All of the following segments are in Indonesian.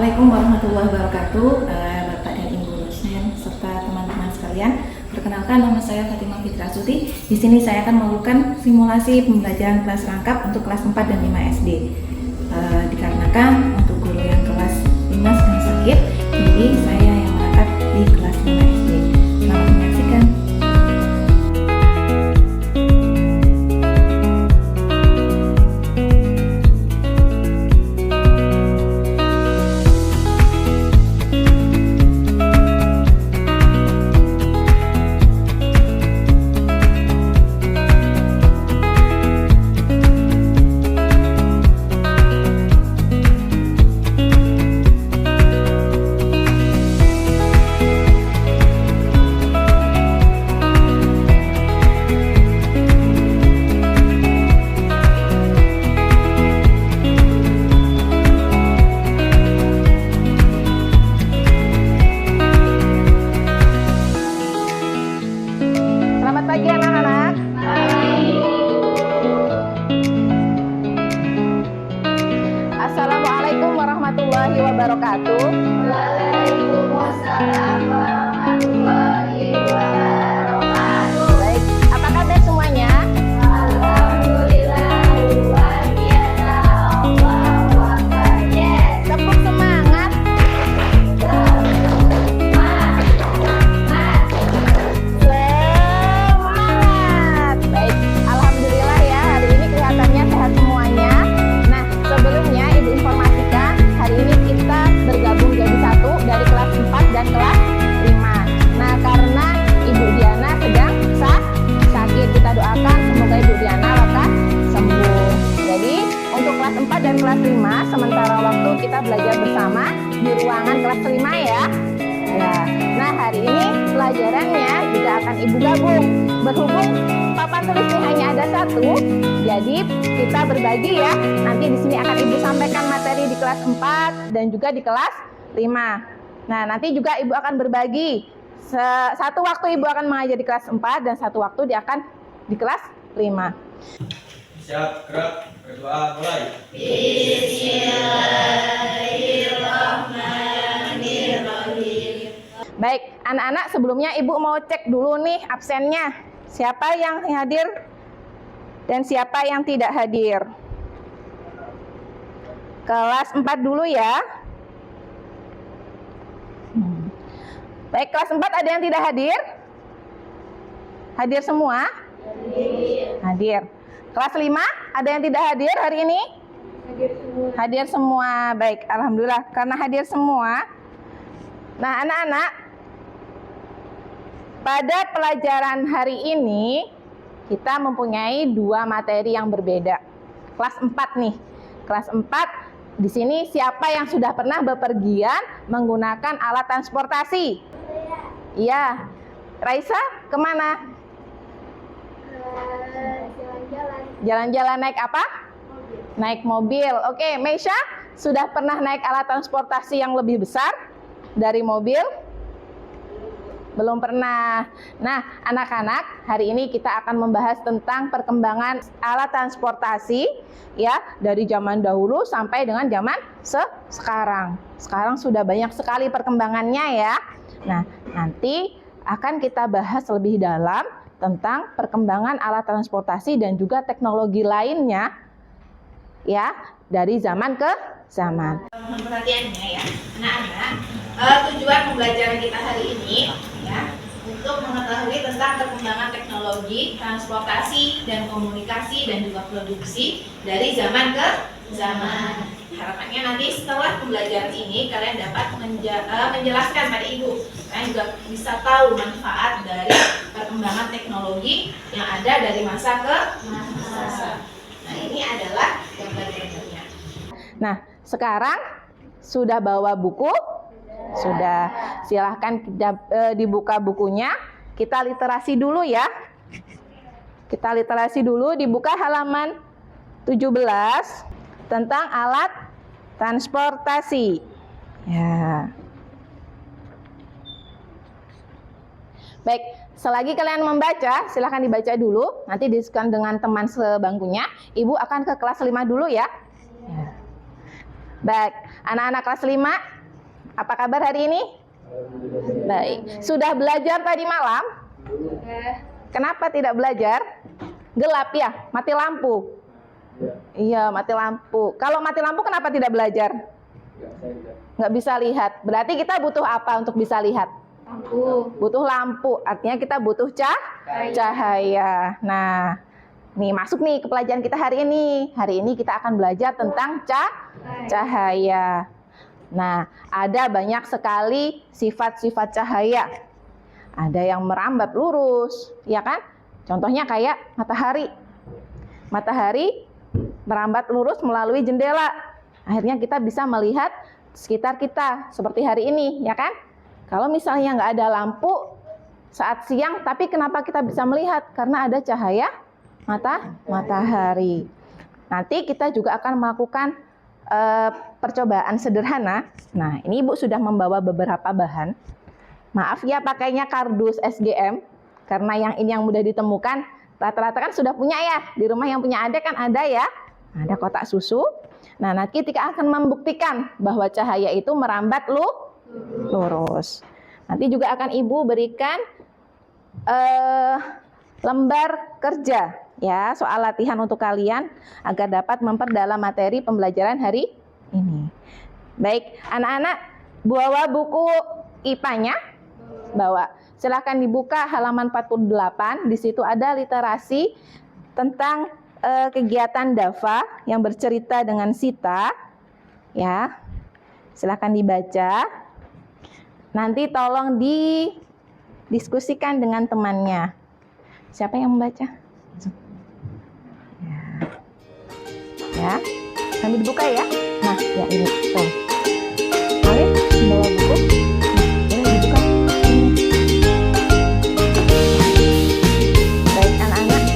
Assalamualaikum warahmatullahi wabarakatuh, Bapak dan Ibu dosen serta teman-teman sekalian. Perkenalkan, nama saya Fatimah Fitrasuti. Di sini saya akan melakukan simulasi pembelajaran kelas rangkap untuk kelas 4 dan 5 SD. Dikarenakan untuk guru yang kelas 5 sedang sakit, jadi saya yang merangkap di kelas 5 SD. Selamat menyaksikan. Selamat pagi anak-anak. Assalamualaikum warahmatullahi wabarakatuh. Waalaikumsalam warahmatullahi wabarakatuh. Baik, apa kabar semuanya? Alhamdulillah luar biasa. Allahu Akbar. Yes. Tepuk semangat. Semangat. Baik, alhamdulillah ya, hari ini kelihatannya sehat semuanya. Nah, sebelumnya Ibu informasikan hari ini kita bergabung jadi satu dari kelas 4 dan kelas 5. Nah, karena Ibu Diana sedang sakit, kita doakan semoga Ibu Diana lekas sembuh. Jadi, untuk kelas 4 dan kelas 5, sementara waktu kita belajar bersama di ruangan kelas 5 ya. Ya. Nah, hari ini pelajarannya juga akan Ibu gabung. Berhubung papan tulisnya hanya ada satu, jadi kita berbagi ya. Nanti di sini akan Ibu sampaikan materi di kelas 4 dan juga di kelas 5. Nah, nanti juga Ibu akan berbagi. Satu waktu Ibu akan mengajar di kelas 4 dan satu waktu dia akan di kelas 5. Siap, gerak, berdoa, mulai. Baik, anak-anak, sebelumnya Ibu mau cek dulu nih absennya. Siapa yang hadir dan siapa yang tidak hadir. Kelas 4 dulu ya. Baik, kelas 4 ada yang tidak hadir? Hadir semua? Hadir. Kelas 5 ada yang tidak hadir hari ini? Hadir semua. Baik, alhamdulillah karena hadir semua. Nah, anak-anak, pada pelajaran hari ini kita mempunyai dua materi yang berbeda. Kelas 4 nih. Kelas 4 di sini siapa yang sudah pernah bepergian menggunakan alat transportasi? Iya. Raisa, kemana? Jalan-jalan. Jalan-jalan naik apa? Naik mobil. Oke, Meisha sudah pernah naik alat transportasi yang lebih besar dari mobil? Belum pernah. Nah, anak-anak, hari ini kita akan membahas tentang perkembangan alat transportasi ya, dari zaman dahulu sampai dengan zaman sekarang. Sekarang sudah banyak sekali perkembangannya ya. Nah, nanti akan kita bahas lebih dalam tentang perkembangan alat transportasi dan juga teknologi lainnya ya, dari zaman ke zaman. Mohon perhatiannya ya, anak-anak. Tujuan pembelajaran kita hari ini ya, untuk mengetahui tentang perkembangan teknologi, transportasi dan komunikasi dan juga produksi dari zaman ke zaman. Harapannya nanti setelah pembelajaran ini kalian dapat menjelaskan pada Ibu. Kalian juga bisa tahu manfaat dari perkembangan teknologi yang ada dari masa ke masa. Nah, ini adalah gambar-gambarnya. Nah, sekarang sudah bawa buku? Sudah. Silahkan dibuka bukunya. Kita literasi dulu ya. Kita literasi dulu, dibuka halaman 17 tentang alat transportasi. Ya. Baik, selagi kalian membaca, silahkan dibaca dulu. Nanti diskusikan dengan teman sebangkunya. Ibu akan ke kelas 5 dulu ya. Baik, anak-anak kelas 5, Apa kabar hari ini? Baik. Sudah belajar tadi malam? Kenapa tidak belajar? Gelap ya? Mati lampu? Iya, mati lampu. Kalau mati lampu kenapa tidak belajar? Nggak bisa lihat. Berarti kita butuh apa untuk bisa lihat? Lampu. Butuh lampu. Artinya kita butuh cahaya. Nah, nih masuk nih ke pelajaran kita hari ini. Hari ini kita akan belajar tentang cahaya. Nah, ada banyak sekali sifat-sifat cahaya. Ada yang merambat lurus, ya kan? Contohnya kayak matahari. Matahari merambat lurus melalui jendela. Akhirnya kita bisa melihat sekitar kita, seperti hari ini, ya kan? Kalau misalnya nggak ada lampu saat siang, tapi kenapa kita bisa melihat? Karena ada cahaya matahari. Nanti kita juga akan melakukan percobaan sederhana. Nah, ini Ibu sudah membawa beberapa bahan. Maaf ya pakainya kardus SGM, karena yang ini yang mudah ditemukan. Rata-rata kan sudah punya ya, di rumah yang punya adik kan ada ya. Ada kotak susu. Nah, nanti kita akan membuktikan bahwa cahaya itu merambat lurus. Nanti juga akan Ibu berikan lembar kerja ya, soal latihan untuk kalian agar dapat memperdalam materi pembelajaran hari ini. Baik, anak-anak bawa buku IPA-nya? Bawa. Silahkan dibuka halaman 48. Di situ ada literasi tentang kegiatan DAVA yang bercerita dengan Sita. Ya. Silahkan dibaca. Nanti tolong didiskusikan dengan temannya. Siapa yang membaca? Ya, sambil dibuka ya. Nah, ya ini tuh. Mari bawa buku. Boleh dibuka. Baik anak-anak.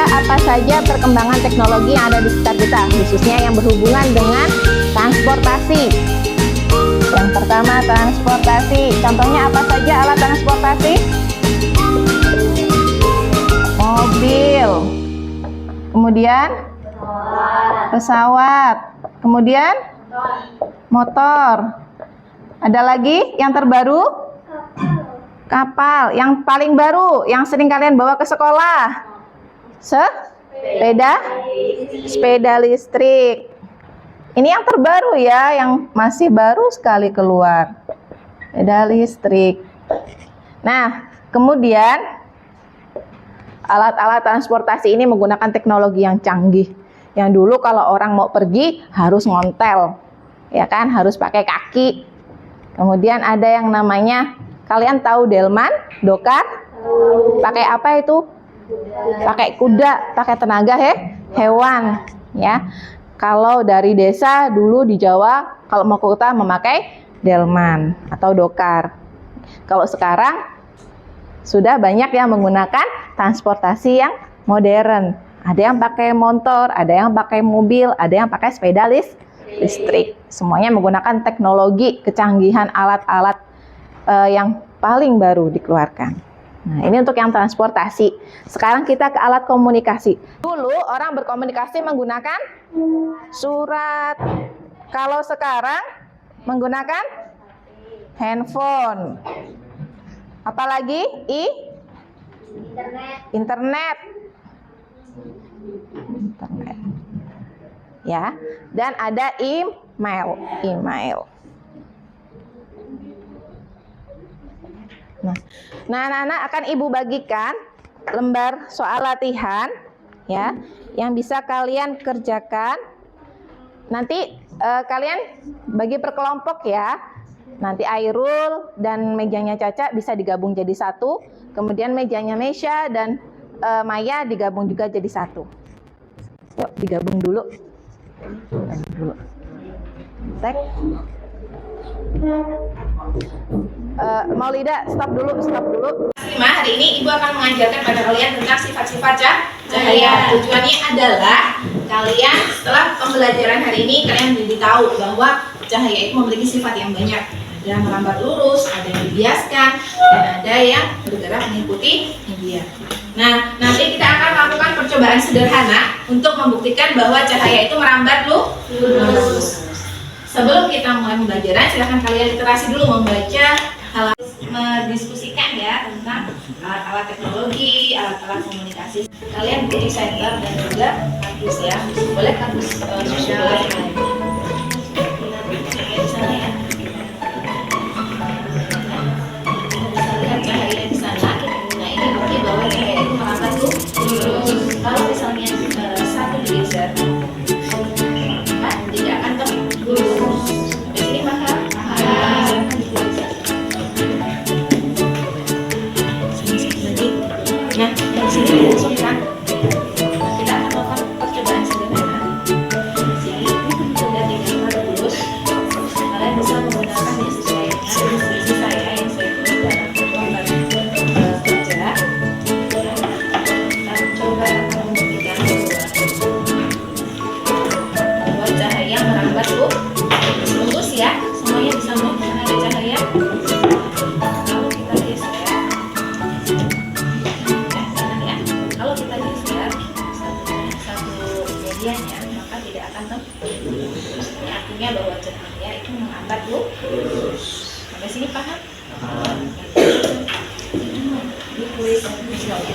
Apa saja perkembangan teknologi yang ada di sekitar kita, khususnya yang berhubungan dengan transportasi. Yang pertama, transportasi. Contohnya apa saja alat transportasi? Mobil. Kemudian pesawat. Kemudian motor. Ada lagi yang terbaru? Kapal. Yang paling baru, yang sering kalian bawa ke sekolah? Sepeda listrik. Ini yang terbaru ya, yang masih baru sekali keluar. Sepeda listrik. Nah, kemudian alat-alat transportasi ini menggunakan teknologi yang canggih. Yang dulu kalau orang mau pergi harus ngontel, ya kan, harus pakai kaki. Kemudian ada yang namanya, kalian tahu delman, dokar? Pakai apa itu? Pakai kuda, pakai tenaga hewan, ya. Kalau dari desa dulu di Jawa, kalau mau ke kota memakai delman atau dokar. Kalau sekarang sudah banyak yang menggunakan transportasi yang modern. Ada yang pakai motor, ada yang pakai mobil, ada yang pakai sepeda listrik. Semuanya menggunakan teknologi, kecanggihan alat-alat yang paling baru dikeluarkan. Nah, ini untuk yang transportasi. Sekarang kita ke alat komunikasi. Dulu orang berkomunikasi menggunakan surat. Kalau sekarang menggunakan handphone. Apalagi internet. Ya, dan ada email. Nah, anak-anak akan Ibu bagikan lembar soal latihan ya, yang bisa kalian kerjakan. Nanti kalian bagi per kelompok ya. Nanti Airul dan mejanya Caca bisa digabung jadi satu. Kemudian mejanya Mesya dan Maya digabung juga jadi satu. Yuk, digabung dulu. Tek. Maulida, stop dulu. Hari ini Ibu akan mengajarkan pada kalian tentang sifat-sifat cahaya. Tujuannya adalah kalian setelah pembelajaran hari ini kalian jadi tahu bahwa cahaya itu memiliki sifat yang banyak. Ada yang merambat lurus, ada yang dibiaskan, dan ada yang bergerak mengikuti media. Nah, nanti kita akan melakukan percobaan sederhana untuk membuktikan bahwa cahaya itu merambat lurus. Sebelum kita mulai pembelajaran, silahkan kalian literasi dulu membaca hal mendiskusikan ya tentang alat-alat teknologi, alat-alat komunikasi. Kalian pilih center dan juga kampus ya. Boleh kampus sosial. Di sana ya. Bisa lihat cahaya di sana. Nah ini bukti bahwa cahaya itu merambat lurus. Kalau misalnya satu digeser, tidak akan lurus. Di sini paham? Nah, dari sini langsung kan kita akan melakukan percobaan sederhana. Di sini sudah digambar lurus. Kalian bisa menggunakan yang sesuai dengan instruksi saya yang saya tulis dalam lembar kerja. Kita coba akan membuktikan bahwa cahaya merambat lurus ya. Semuanya bisa melihat ada cahaya. Kalau kita geser. Kalau kita geser satu medianya, maka tidak akan lurus. Ini artinya bahwa cahaya itu merambat lurus. Sampai sini paham? Ditulis misalnya.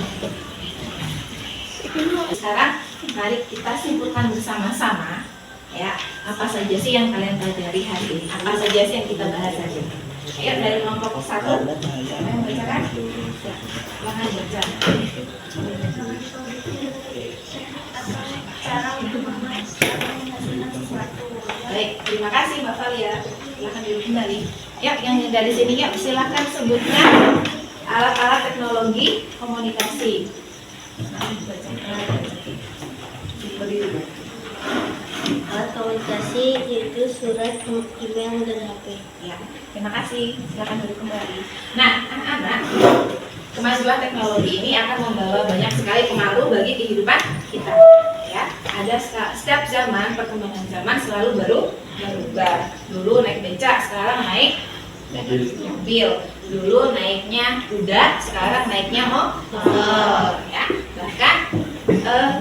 Sekarang mari kita simpulkan bersama-sama ya apa saja sih yang kalian pelajari hari ini? Apa saja sih yang kita bahas hari ini? Ayo dari kelompok 1 siapa yang membacakan? Ya, silahkan baca. Baik, terima kasih Mbak Valia. Silahkan duduk kembali. Ya, yang dari sini ya silahkan sebutkan alat-alat teknologi komunikasi. Berdiri. Alat komunikasi yaitu surat, email, dan HP. Ya, terima kasih. Silakan duduk kembali. Nah, anak-anak, kemajuan teknologi ini akan membawa banyak sekali pengaruh bagi kehidupan kita. Ya, ada setiap zaman, perkembangan zaman selalu berubah. Dulu naik becak, sekarang naik mobil. Dulu naiknya kuda, sekarang naiknya motor. Ya, bahkan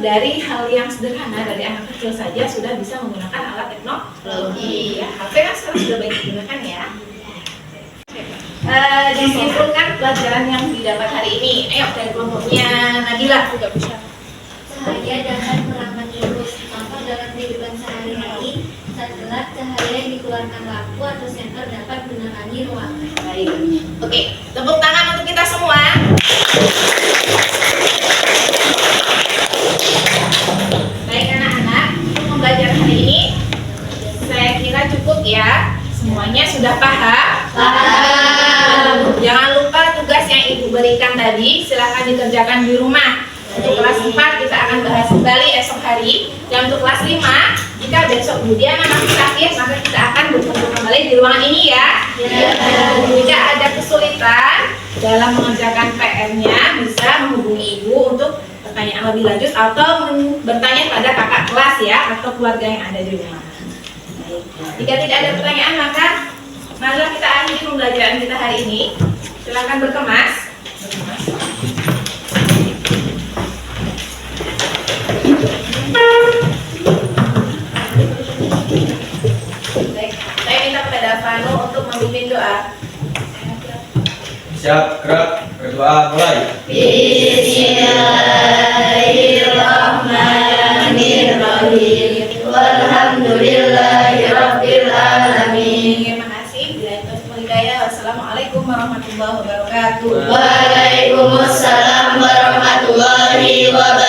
dari hal yang sederhana dari anak kecil saja sudah bisa menggunakan alat teknologi. Ya, HP kan sekarang sudah banyak digunakan ya. Disimpulkan pelajaran yang didapat hari ini. Ayo dari kelompoknya Nabila juga bisa. Cahaya dapat merambat lurus. Contoh dalam kehidupan sehari-hari, saat gelap cahaya yang dikeluarkan lampu atau senter dapat menerangi ruangan. Baik. Oke, tepuk tangan untuk kita semua. Baik anak-anak, untuk pembelajaran hari ini saya kira cukup ya. Semuanya sudah paham? Paham. Jangan lupa tugas yang Ibu berikan tadi silahkan dikerjakan di rumah. Untuk kelas 4 kita akan bahas kembali esok hari. Dan untuk kelas 5, jika besok kemudian masih sakit, maka kita akan bertemu kembali di ruangan ini ya. Jika ada kesulitan dalam mengerjakan PR-nya, bisa menghubungi Ibu untuk pertanyaan lebih lanjut atau bertanya pada kakak kelas ya atau keluarga yang ada di rumah. Baik. Jika tidak ada pertanyaan, maka marilah kita akhiri pembelajaran kita hari ini. Silakan berkemas. Baik, saya minta kepada Vano untuk memimpin doa. Siap, gerak, berdoa, mulai. Bismillahirrahmanirrahim. Walhamdulillahirabbil alamin. Terima kasih. Bila itu hidayah. Wassalamualaikum warahmatullahi wabarakatuh. Waalaikumsalam warahmatullahi wabarakatuh.